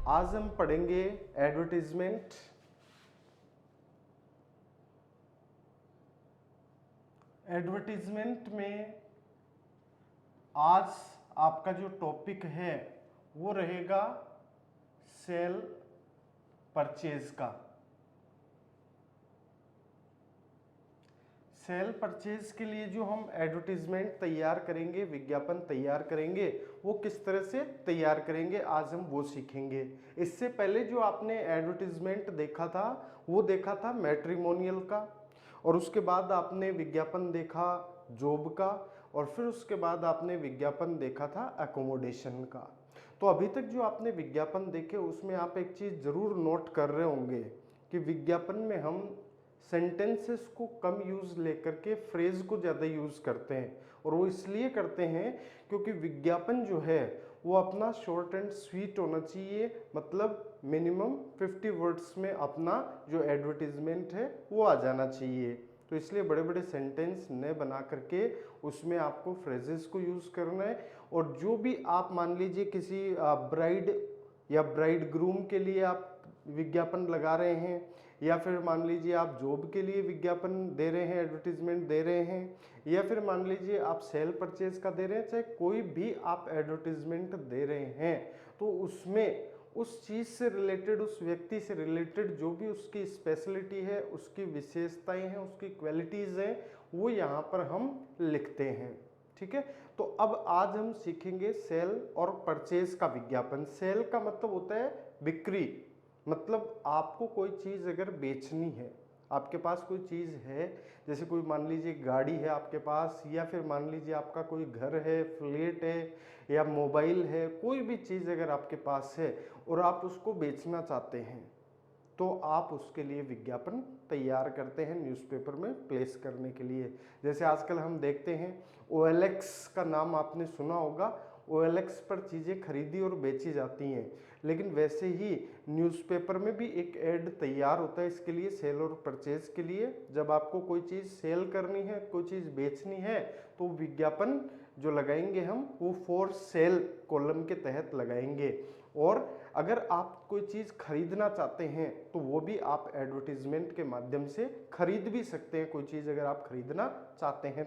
आज हम पढ़ेंगे एडवर्टीजमेंट। एडवर्टीजमेंट में आज आपका जो टॉपिक है वो रहेगा सेल परचेज का। सेल परचेज के लिए जो हम एडवर्टीजमेंट तैयार करेंगे, विज्ञापन तैयार करेंगे, वो किस तरह से तैयार करेंगे आज हम वो सीखेंगे। इससे पहले जो आपने एडवर्टीजमेंट देखा था वो देखा था मैट्रिमोनियल का, और उसके बाद आपने विज्ञापन देखा जॉब का, और फिर उसके बाद आपने विज्ञापन देखा था एकोमोडेशन का। तो अभी तक जो आपने विज्ञापन देखे उसमें आप एक चीज़ ज़रूर नोट कर रहे होंगे कि विज्ञापन में हम सेंटेंसेस को कम यूज़ लेकर के फ्रेज को ज़्यादा यूज़ करते हैं, और वो इसलिए करते हैं क्योंकि विज्ञापन जो है वो अपना शॉर्ट एंड स्वीट होना चाहिए। मतलब मिनिमम 50 वर्ड्स में अपना जो एडवर्टीजमेंट है वो आ जाना चाहिए। तो इसलिए बड़े बड़े सेंटेंस न बना करके उसमें आपको फ्रेजेस को यूज़ करना है। और जो भी आप मान लीजिए किसी ब्राइड या ब्राइड ग्रूम के लिए आप विज्ञापन लगा रहे हैं, या फिर मान लीजिए आप जॉब के लिए विज्ञापन दे रहे हैं, एडवर्टीजमेंट दे रहे हैं, या फिर मान लीजिए आप सेल परचेज का दे रहे हैं, चाहे कोई भी आप एडवर्टीजमेंट दे रहे हैं, तो उसमें उस चीज़ से रिलेटेड, उस व्यक्ति से रिलेटेड जो भी उसकी स्पेशलिटी है, उसकी विशेषताएं हैं, उसकी क्वालिटीज़ हैं, वो यहाँ पर हम लिखते हैं। ठीक है, तो अब आज हम सीखेंगे सेल और परचेज का विज्ञापन। सेल का मतलब होता है बिक्री। मतलब आपको कोई चीज़ अगर बेचनी है, आपके पास कोई चीज़ है, जैसे कोई मान लीजिए गाड़ी है आपके पास, या फिर मान लीजिए आपका कोई घर है, फ्लैट है, या मोबाइल है, कोई भी चीज़ अगर आपके पास है और आप उसको बेचना चाहते हैं, तो आप उसके लिए विज्ञापन तैयार करते हैं न्यूज़पेपर में प्लेस करने के लिए। जैसे आजकल हम देखते हैं OLX का नाम आपने सुना होगा, OLX पर चीज़ें खरीदी और बेची जाती हैं, लेकिन वैसे ही न्यूज़पेपर में भी एक ऐड तैयार होता है इसके लिए, सेल और परचेज के लिए। जब आपको कोई चीज़ सेल करनी है, कोई चीज़ बेचनी है, तो विज्ञापन जो लगाएंगे हम वो फॉर सेल कॉलम के तहत लगाएंगे। और अगर आप कोई चीज़ खरीदना चाहते हैं तो वो भी आप एडवर्टीजमेंट के माध्यम से खरीद भी सकते हैं, कोई चीज़ अगर आप खरीदना चाहते हैं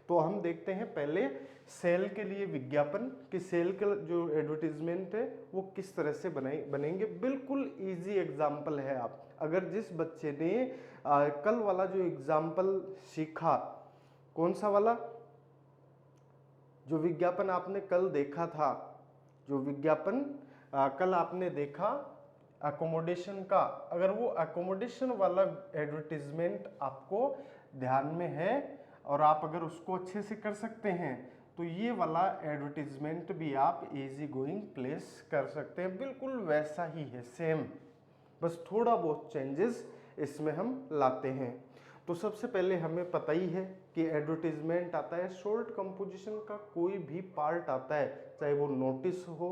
तो हम देखते हैं पहले सेल के लिए विज्ञापन कि सेल का जो एडवर्टीजमेंट है वो किस तरह से बनेंगे। बिल्कुल इजी एग्जाम्पल है। आप अगर जिस बच्चे ने कल वाला जो एग्जाम्पल सीखा, कौन सा वाला, जो विज्ञापन आपने कल देखा था, जो विज्ञापन कल आपने देखा एकोमोडेशन का, अगर वो एकोमोडेशन वाला एडवर्टीजमेंट आपको ध्यान में है और आप अगर उसको अच्छे से कर सकते हैं, तो ये वाला एडवर्टीजमेंट भी आप इजी गोइंग प्लेस कर सकते हैं। बिल्कुल वैसा ही है, सेम, बस थोड़ा बहुत चेंजेस इसमें हम लाते हैं। तो सबसे पहले हमें पता ही है कि एडवर्टीजमेंट आता है, शॉर्ट कंपोजिशन का कोई भी पार्ट आता है, चाहे वो नोटिस हो,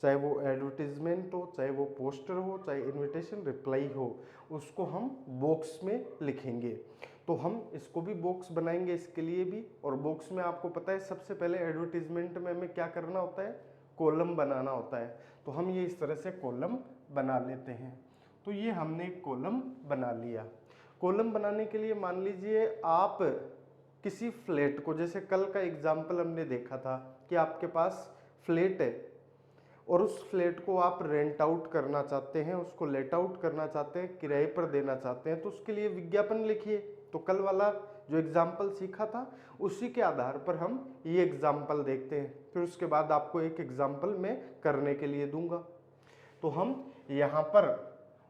चाहे वो एडवर्टीजमेंट हो, चाहे वो पोस्टर हो, चाहे इनविटेशन रिप्लाई हो, उसको हम बॉक्स में लिखेंगे। तो हम इसको भी बॉक्स बनाएंगे इसके लिए भी। और बॉक्स में आपको पता है सबसे पहले एडवर्टीजमेंट में हमें क्या करना होता है, कॉलम बनाना होता है। तो हम ये इस तरह से कॉलम बना लेते हैं। तो ये हमने एक कॉलम बना लिया। कॉलम बनाने के लिए मान लीजिए आप किसी फ्लैट को, जैसे कल का एग्जाम्पल हमने देखा था कि आपके पास फ्लैट है और उस फ्लैट को आप रेंट आउट करना चाहते हैं, उसको लेट आउट करना चाहते हैं, किराए पर देना चाहते हैं, तो उसके लिए विज्ञापन लिखिए। तो कल वाला जो एग्जाम्पल सीखा था उसी के आधार पर हम ये एग्जाम्पल देखते हैं, फिर उसके बाद आपको एक एग्जाम्पल मैं करने के लिए दूंगा। तो हम यहाँ पर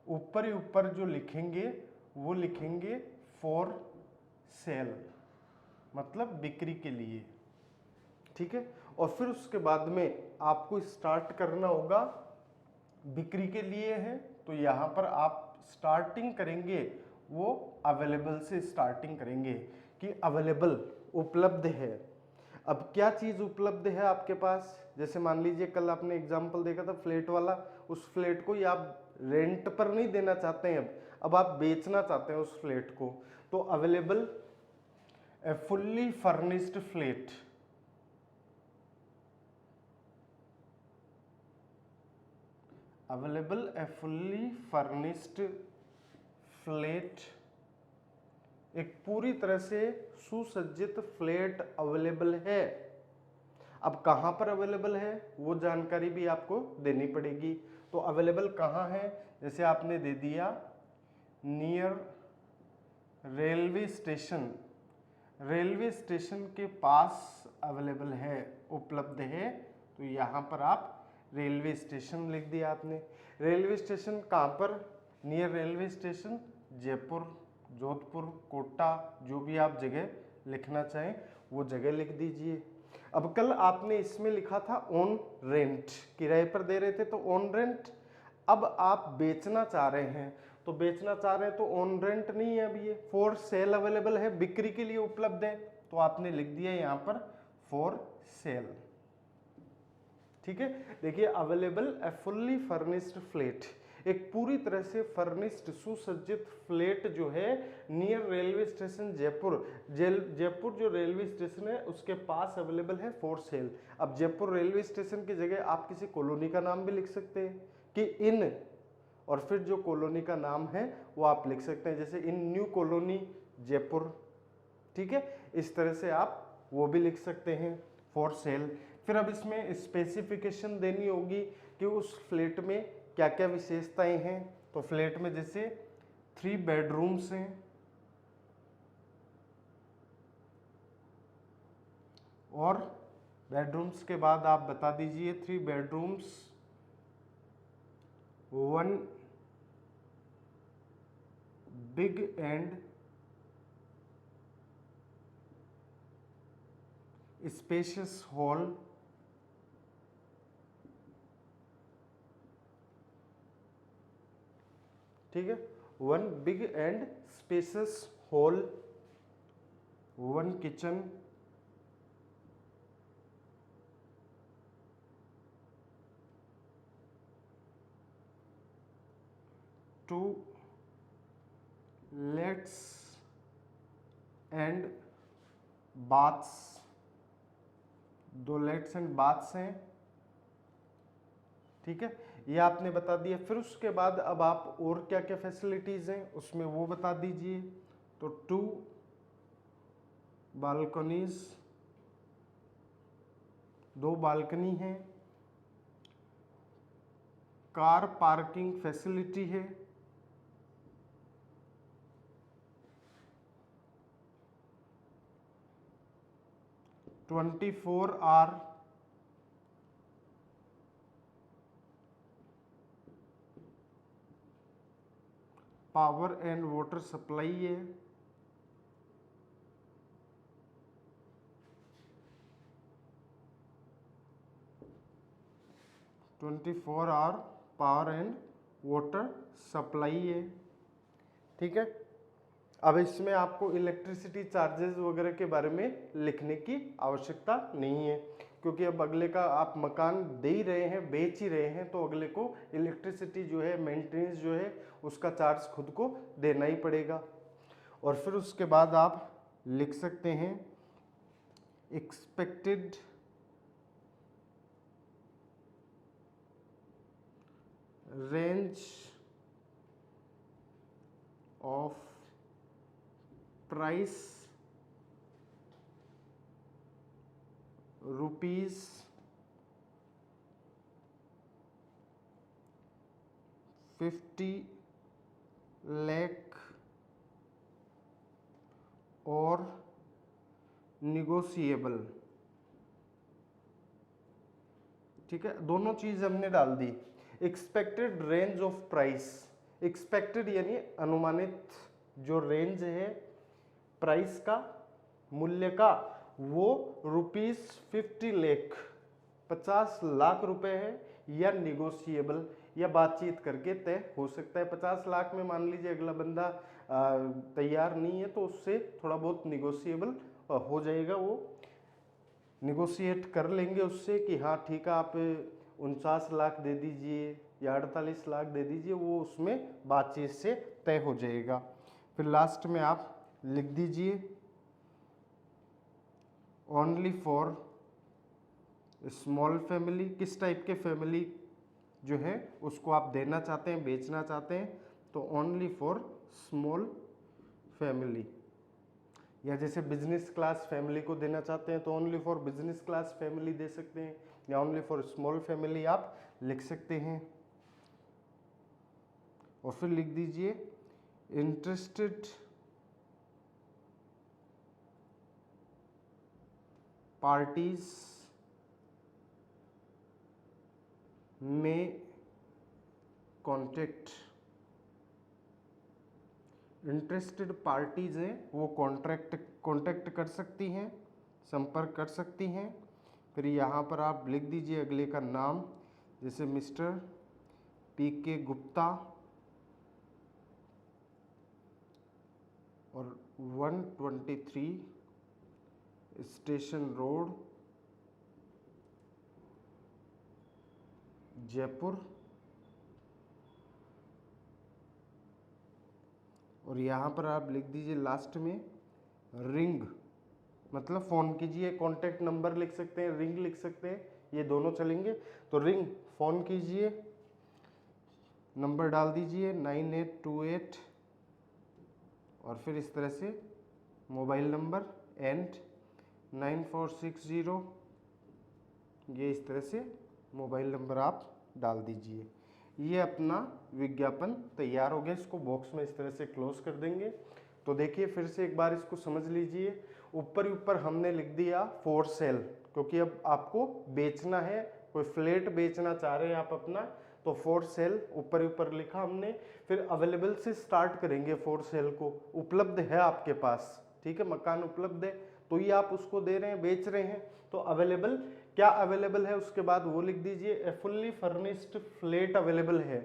ऊपर ही ऊपर जो लिखेंगे वो लिखेंगे फॉर सेल, मतलब बिक्री के लिए। ठीक है, और फिर उसके बाद में आपको स्टार्ट करना होगा, बिक्री के लिए है तो यहाँ पर आप स्टार्टिंग करेंगे वो अवेलेबल से स्टार्टिंग करेंगे कि अवेलेबल, उपलब्ध है। अब क्या चीज़ उपलब्ध है आपके पास, जैसे मान लीजिए कल आपने एग्जाम्पल देखा था फ्लैट वाला, उस फ्लैट को या आप रेंट पर नहीं देना चाहते हैं, अब आप बेचना चाहते हैं उस फ्लैट को, तो अवेलेबल ए फुल्ली फर्निश्ड फ्लैट, अवेलेबल ए फुल्ली फर्निश्ड फ्लैट, एक पूरी तरह से सुसज्जित फ्लैट अवेलेबल है। अब कहाँ पर अवेलेबल है वो जानकारी भी आपको देनी पड़ेगी। तो अवेलेबल कहाँ है, जैसे आपने दे दिया near railway station, railway station के पास अवेलेबल है, उपलब्ध है। तो यहाँ पर आप रेलवे स्टेशन लिख दिया आपने। रेलवे स्टेशन कहाँ पर, near railway station Jaipur, Jodhpur, Kota, जो भी आप जगह लिखना चाहें वो जगह लिख दीजिए। अब कल आपने इसमें लिखा था ऑन रेंट, किराए पर दे रहे थे तो ऑन रेंट। अब आप बेचना चाह रहे हैं, तो बेचना चाह रहे हैं तो ऑन रेंट नहीं है, अभी ये फॉर सेल अवेलेबल है, बिक्री के लिए उपलब्ध है। तो आपने लिख दिया यहाँ पर फॉर सेल। ठीक है, देखिए अवेलेबल ए फुल्ली फर्निश्ड फ्लैट, एक पूरी तरह से फर्निश्ड सुसज्जित फ्लैट जो है near railway station Jaipur, Jaipur जो रेलवे स्टेशन है उसके पास अवेलेबल है फॉर सेल। अब जयपुर रेलवे स्टेशन की जगह आप किसी कॉलोनी का नाम भी लिख सकते हैं कि इन, और फिर जो कॉलोनी का नाम है वो आप लिख सकते हैं, जैसे इन न्यू कॉलोनी जयपुर। ठीक है, इस तरह से आप वो भी लिख सकते हैं फॉर सेल। फिर अब इसमें स्पेसिफिकेशन देनी होगी कि उस फ्लैट में क्या क्या विशेषताएं हैं। तो फ्लैट में जैसे 3 बेडरूम्स हैं और बेडरूम्स के बाद आप बता दीजिए 3 bedrooms, 1 big and spacious hall, ठीक है, 1 big and spacious hall, 1 kitchen, 2 let's end baths, 2 let's end baths हैं। ठीक है, ये आपने बता दिया। फिर उसके बाद अब आप और क्या क्या फैसिलिटीज हैं उसमें वो बता दीजिए। तो 2 बालकनीज, 2 बालकनी हैं, कार पार्किंग फैसिलिटी है, "24 hour power and water supply है, "24 hour power and water supply है। ठीक है, अब इसमें आपको इलेक्ट्रिसिटी चार्जेस वगैरह के बारे में लिखने की आवश्यकता नहीं है, क्योंकि अब अगले का आप मकान दे ही रहे हैं, बेच ही रहे हैं, तो अगले को इलेक्ट्रिसिटी जो है, मेंटेनेंस जो है, उसका चार्ज खुद को देना ही पड़ेगा। और फिर उसके बाद आप लिख सकते हैं expected range of price rupees 50 lakh और निगोशिएबल। ठीक है, दोनों चीज हमने डाल दी। Expected range of price, expected यानी अनुमानित जो रेंज है प्राइस का, मूल्य का, वो ₹50 लाख, 50 लाख रुपए है, या निगोशिएबल या बातचीत करके तय हो सकता है। 50 लाख में मान लीजिए अगला बंदा तैयार नहीं है तो उससे थोड़ा बहुत निगोशिएबल हो जाएगा, वो निगोशिएट कर लेंगे उससे कि हाँ ठीक है आप 49 लाख दे दीजिए या 48 लाख दे दीजिए, वो उसमें बातचीत से तय हो जाएगा। फिर लास्ट में आप लिख दीजिए ओनली फॉर स्मॉल फैमिली, किस टाइप के फैमिली जो है उसको आप देना चाहते हैं, बेचना चाहते हैं, तो ओनली फॉर स्मॉल फैमिली, या जैसे बिजनेस क्लास फैमिली को देना चाहते हैं तो only for business class family दे सकते हैं, या ओनली फॉर स्मॉल फैमिली आप लिख सकते हैं। और फिर लिख दीजिए इंटरेस्टेड पार्टीज में कॉन्टेक्ट, इंटरेस्टेड पार्टीज हैं वो कॉन्टैक्ट कर सकती हैं, संपर्क कर सकती हैं। फिर यहाँ पर आप लिख दीजिए अगले का नाम, जैसे मिस्टर पीके गुप्ता और 123 स्टेशन रोड जयपुर। और यहाँ पर आप लिख दीजिए लास्ट में रिंग, मतलब फ़ोन कीजिए, कॉन्टैक्ट नंबर लिख सकते हैं, रिंग लिख सकते हैं, ये दोनों चलेंगे। तो रिंग फ़ोन कीजिए, नंबर डाल दीजिए 9828 और फिर इस तरह से मोबाइल नंबर एंड 9460, ये इस तरह से मोबाइल नंबर आप डाल दीजिए। ये अपना विज्ञापन तैयार हो गया। इसको बॉक्स में इस तरह से क्लोज कर देंगे। तो देखिए फिर से एक बार इसको समझ लीजिए। ऊपर ही ऊपर हमने लिख दिया फॉर सेल, क्योंकि अब आपको बेचना है, कोई फ्लैट बेचना चाह रहे हैं आप अपना, तो फॉर सेल ऊपर ही ऊपर लिखा हमने। फिर अवेलेबल से स्टार्ट करेंगे फॉर सेल को, उपलब्ध है आपके पास, ठीक है, मकान उपलब्ध है तो ये आप उसको दे रहे हैं, बेच रहे हैं, तो अवेलेबल क्या अवेलेबल है उसके बाद वो लिख दीजिए। ए फुल्ली फर्निश्ड फ्लैट अवेलेबल है,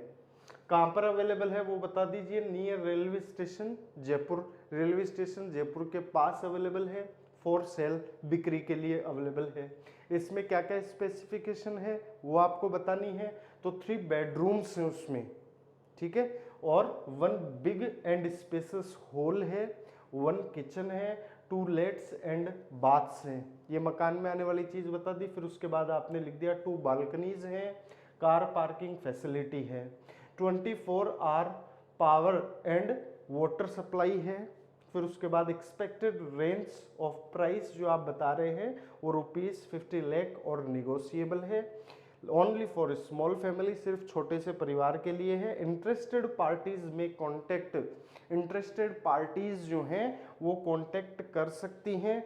कहाँ पर अवेलेबल है वो बता दीजिए। Near railway station Jaipur, railway station Jaipur के पास अवेलेबल है, फॉर सेल बिक्री के लिए अवेलेबल है। इसमें क्या क्या स्पेसिफिकेशन है वो आपको बतानी है। तो 3 बेडरूम्स हैं उसमें, ठीक है, और 1 बिग एंड स्पेसियस हॉल है, 1 किचन है, 2 लेट्स एंड बाथ्स हैं। ये मकान में आने वाली चीज बता दी। फिर उसके बाद आपने लिख दिया 2 बालकनीज हैं, कार पार्किंग फैसिलिटी है, 24 hour power and water supply है। फिर उसके बाद एक्सपेक्टेड रेंज ऑफ प्राइस जो आप बता रहे हैं वो ₹50 लाख और निगोशिएबल है। ओनली फॉर स्मॉल फैमिली, सिर्फ छोटे से परिवार के लिए है। इंटरेस्टेड पार्टीज में कॉन्टेक्ट, इंटरेस्टेड पार्टीज जो हैं वो कॉन्टेक्ट कर सकती हैं।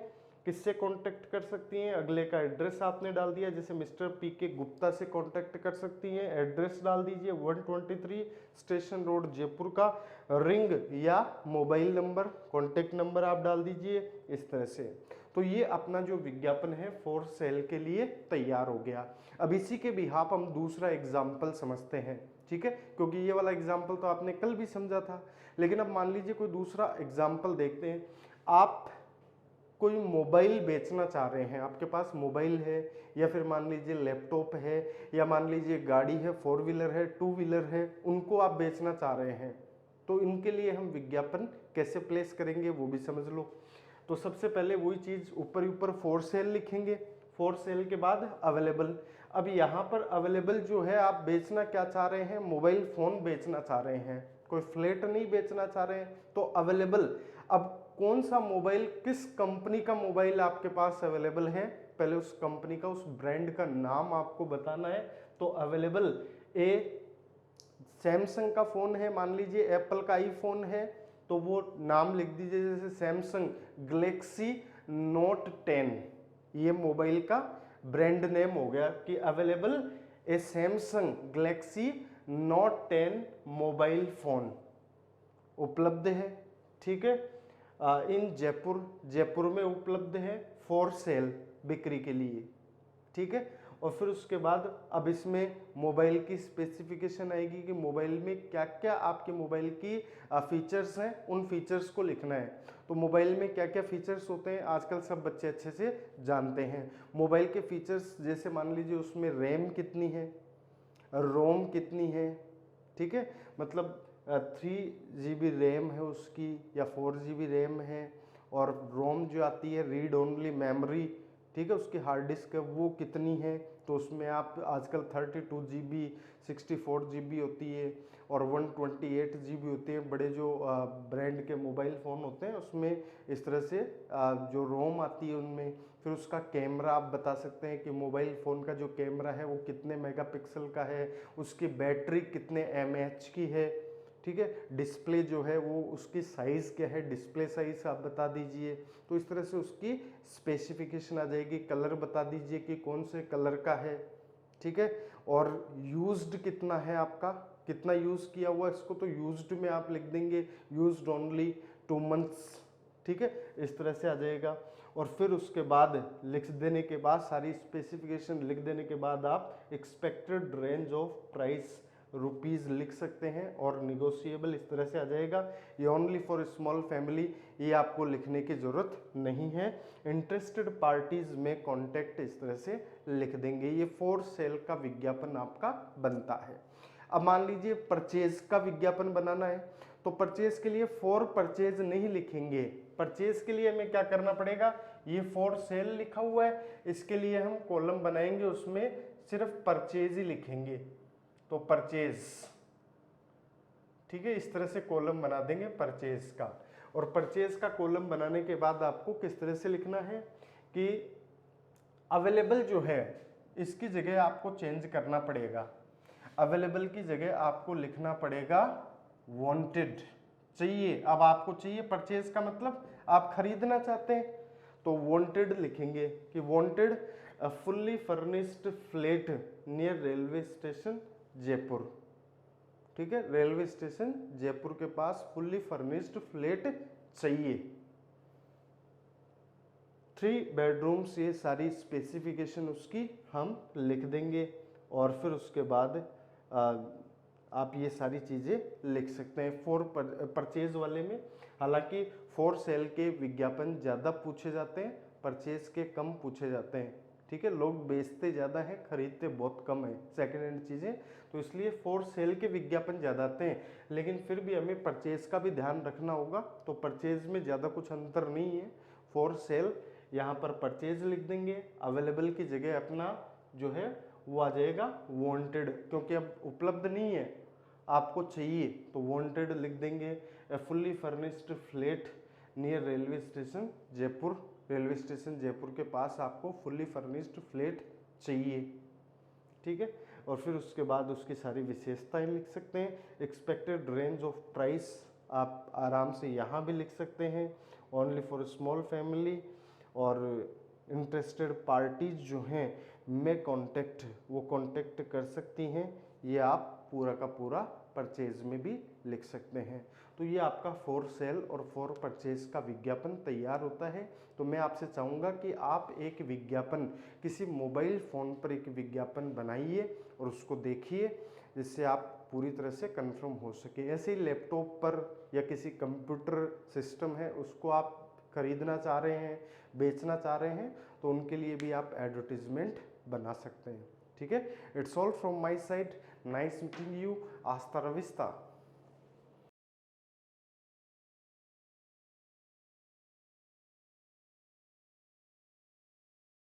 किससे कॉन्टेक्ट कर सकती हैं? अगले का एड्रेस आपने डाल दिया, जैसे मिस्टर पीके गुप्ता से कॉन्टेक्ट कर सकती हैं। एड्रेस डाल दीजिए 123 स्टेशन रोड जयपुर का। रिंग या मोबाइल नंबर, कॉन्टेक्ट नंबर आप डाल दीजिए इस तरह से। तो ये अपना जो विज्ञापन है फॉर सेल के लिए तैयार हो गया। अब इसी के बिहाफ हम दूसरा एग्जाम्पल समझते हैं, ठीक है, क्योंकि ये वाला एग्जाम्पल तो आपने कल भी समझा था। लेकिन अब मान लीजिए कोई दूसरा एग्जाम्पल देखते हैं। आप कोई मोबाइल बेचना चाह रहे हैं, आपके पास मोबाइल है, या फिर मान लीजिए लैपटॉप है, या मान लीजिए गाड़ी है, 4 व्हीलर है, 2 व्हीलर है, उनको आप बेचना चाह रहे हैं। तो इनके लिए हम विज्ञापन कैसे प्लेस करेंगे वो भी समझ लो। तो सबसे पहले वही चीज ऊपर ऊपर फॉर सेल लिखेंगे, फॉर सेल के बाद अवेलेबल। अब यहाँ पर अवेलेबल जो है, आप बेचना क्या चाह रहे हैं? मोबाइल फोन बेचना चाह रहे हैं, कोई फ्लैट नहीं बेचना चाह रहे हैं, तो अवेलेबल। अब कौन सा मोबाइल, किस कंपनी का मोबाइल आपके पास अवेलेबल है, पहले उस कंपनी का, उस ब्रांड का नाम आपको बताना है। तो अवेलेबल ए सैमसंग का फोन है, मान लीजिए एप्पल का आईफोन है, तो वो नाम लिख दीजिए, जैसे सैमसंग गैलेक्सी नोट 10, ये मोबाइल का ब्रांड नेम हो गया कि available a Samsung Galaxy Note 10 mobile phone उपलब्ध है, ठीक है, इन जयपुर, जयपुर में उपलब्ध है, फॉर सेल बिक्री के लिए, ठीक है। और फिर उसके बाद अब इसमें मोबाइल की स्पेसिफिकेशन आएगी कि मोबाइल में क्या क्या आपके मोबाइल की फीचर्स हैं, उन फीचर्स को लिखना है। तो मोबाइल में क्या क्या फीचर्स होते हैं आजकल सब बच्चे अच्छे से जानते हैं। मोबाइल के फीचर्स जैसे मान लीजिए उसमें रैम कितनी है, रोम कितनी है, ठीक है, मतलब 3 GB रैम है उसकी या 4 GB रैम है, और रोम जो आती है रीड ओनली मेमोरी ठीक है, उसकी हार्ड डिस्क वो कितनी है, तो उसमें आप आजकल 32 GB 64 GB होती है और 128 GB होती है। बड़े जो ब्रांड के मोबाइल फ़ोन होते हैं उसमें इस तरह से जो रोम आती है उनमें। फिर उसका कैमरा आप बता सकते हैं कि मोबाइल फ़ोन का जो कैमरा है वो कितने मेगापिक्सल का है, उसकी बैटरी कितने mAh की है, ठीक है। डिस्प्ले जो है वो उसकी साइज़ क्या है, डिस्प्ले साइज़ आप बता दीजिए। तो इस तरह से उसकी स्पेसिफिकेशन आ जाएगी। कलर बता दीजिए कि कौन से कलर का है, ठीक है। और यूज्ड कितना है आपका, कितना यूज़ किया हुआ इसको, तो यूज्ड में आप लिख देंगे यूज्ड ओनली 2 months, ठीक है, इस तरह से आ जाएगा। और फिर उसके बाद लिख देने के बाद, सारी स्पेसिफिकेशन लिख देने के बाद आप expected range of price rupees लिख सकते हैं और निगोशिएबल इस तरह से आ जाएगा। ये ओनली फॉर स्मॉल फैमिली, ये आपको लिखने की ज़रूरत नहीं है। इंटरेस्टेड पार्टीज में कॉन्टैक्ट इस तरह से लिख देंगे। ये फॉर सेल का विज्ञापन आपका बनता है। अब मान लीजिए परचेज का विज्ञापन बनाना है, तो परचेज के लिए फॉर परचेज नहीं लिखेंगे। परचेज के लिए हमें क्या करना पड़ेगा, ये फॉर सेल लिखा हुआ है, इसके लिए हम कॉलम बनाएंगे, उसमें सिर्फ परचेज ही लिखेंगे, तो परचेज, ठीक है, इस तरह से कॉलम बना देंगे परचेज का। और परचेज का कॉलम बनाने के बाद आपको किस तरह से लिखना है कि अवेलेबल जो है इसकी जगह आपको चेंज करना पड़ेगा। अवेलेबल की जगह आपको लिखना पड़ेगा वांटेड, चाहिए। अब आपको चाहिए, परचेज का मतलब आप खरीदना चाहते हैं, तो वांटेड लिखेंगे कि wanted fully furnished flat near railway station Jaipur, ठीक है, रेलवे स्टेशन जयपुर के पास फुल्ली फर्निश्ड फ्लैट चाहिए, 3 बेडरूम्स, ये सारी स्पेसिफिकेशन उसकी हम लिख देंगे। और फिर उसके बाद आप ये सारी चीज़ें लिख सकते हैं फॉर परचेज वाले में। हालांकि फॉर सेल के विज्ञापन ज़्यादा पूछे जाते हैं, परचेज के कम पूछे जाते हैं, ठीक है। लोग बेचते ज़्यादा हैं, खरीदते बहुत कम है सेकेंड हैंड चीज़ें, तो इसलिए फॉर सेल के विज्ञापन ज़्यादा आते हैं। लेकिन फिर भी हमें परचेज का भी ध्यान रखना होगा, तो परचेज में ज़्यादा कुछ अंतर नहीं है। फॉर सेल यहाँ पर परचेज लिख देंगे, अवेलेबल की जगह अपना जो है वो आ जाएगा वांटेड, क्योंकि अब उपलब्ध नहीं है, आपको चाहिए, तो वांटेड लिख देंगे। Fully furnished flat near railway station Jaipur, railway station Jaipur के पास आपको फुल्ली फर्निश्ड फ्लैट चाहिए, ठीक है। और फिर उसके बाद उसकी सारी विशेषताएं लिख सकते हैं। एक्सपेक्टेड रेंज ऑफ प्राइस आप आराम से यहाँ भी लिख सकते हैं, ओनली फॉर स्मॉल फैमिली। और इंटरेस्टेड पार्टीज जो हैं में कॉन्टेक्ट, वो कॉन्टेक्ट कर सकती हैं, ये आप पूरा का पूरा परचेज में भी लिख सकते हैं। तो ये आपका फॉर सेल और फॉर परचेज का विज्ञापन तैयार होता है। तो मैं आपसे चाहूँगा कि आप एक विज्ञापन, किसी मोबाइल फ़ोन पर एक विज्ञापन बनाइए और उसको देखिए, जिससे आप पूरी तरह से कंफर्म हो सके। ऐसे ही लैपटॉप पर या किसी कंप्यूटर सिस्टम है उसको आप खरीदना चाह रहे हैं, बेचना चाह रहे हैं, तो उनके लिए भी आप एडवर्टीजमेंट बना सकते हैं, ठीक है। It's all from my side, nice meeting you, आस्ता रविस्ता।